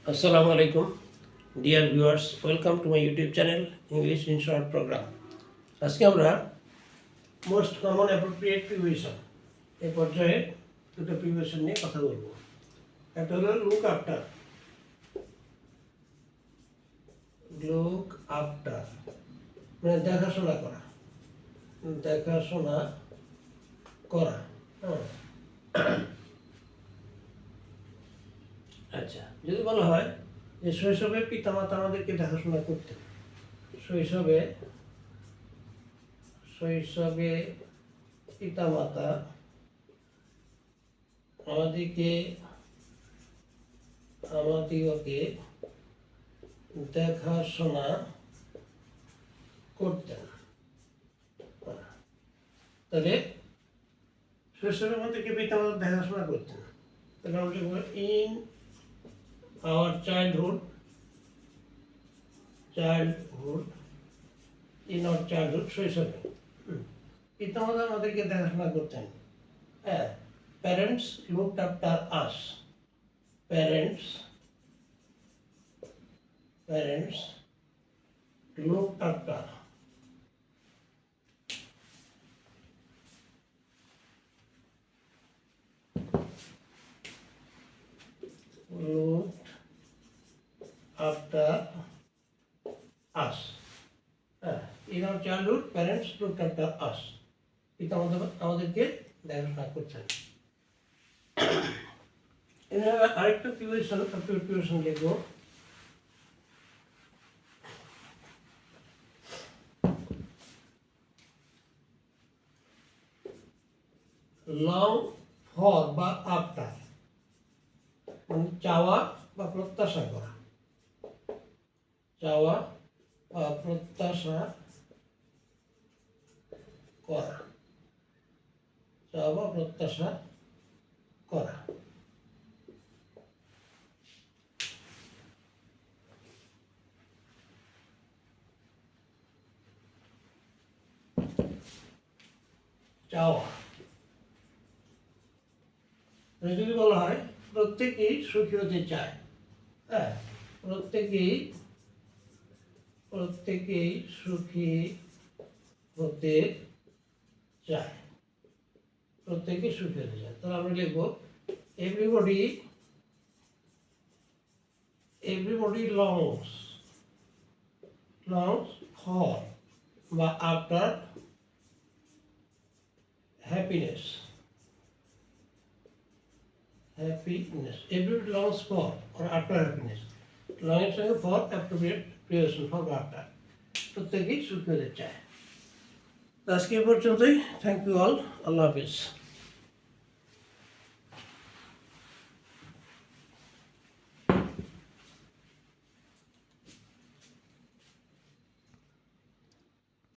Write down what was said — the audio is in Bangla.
Assalamu alaikum, dear viewers. Welcome to my YouTube channel, English in Short program. আজকে আমরা মোস্ট কমন অ্যাপ্রোপ্রিয়েট প্রিভিশন এই পর্যায়ে দুটো প্রিভিশন নিয়ে কথা বলবো। একটা হলো লুক আফটার। লুক আফটার মানে দেখাশোনা করা, দেখাশোনা করা। আচ্ছা, যদি বলা হয় যে শৈশবে পিতামাতা আমাদেরকে দেখাশোনা করতেন, শৈশবে পিতামাতা আমাদিগকে দেখাশোনা করতেন। তাহলে শৈশবে আমাদেরকে পিতামাতা দেখাশোনা করতেন, তাহলে আমরা লিখব in our childhood in our childhood শৈশবে পিতামাতা আমাদেরকে দেখাশোনা করতেন। হ্যাঁ, parents looked after us. Parents looked after after us. In our childhood, parents looked after us. পিতামাতা আমাদেরকে দেখাশোনা করছেন। আরেকটা প্রিপারেশন লিখব। লং ফর বা আফটার মানে চাওয়া বা প্রত্যাশা করা, চাওয়া বা প্রত্যাশা করা, চাওয়া বা প্রত্যাশা করা। চাওয়া যদি বলা হয় প্রত্যেকেই সুখী হতে চায়। হ্যাঁ, প্রত্যেকেই সুখী হতে চায়, প্রত্যেকেই সুখী হতে চায়। তাহলে আমরা লিখব everybody longs for বা after happiness. Everybody longs for or after happiness. Long এর সঙ্গে for appropriate preposition for after, প্রত্যেকেই সুখী হতে চায়। আজকে এই পর্যন্তই। Thank you all. আল্লাহ হাফিজ।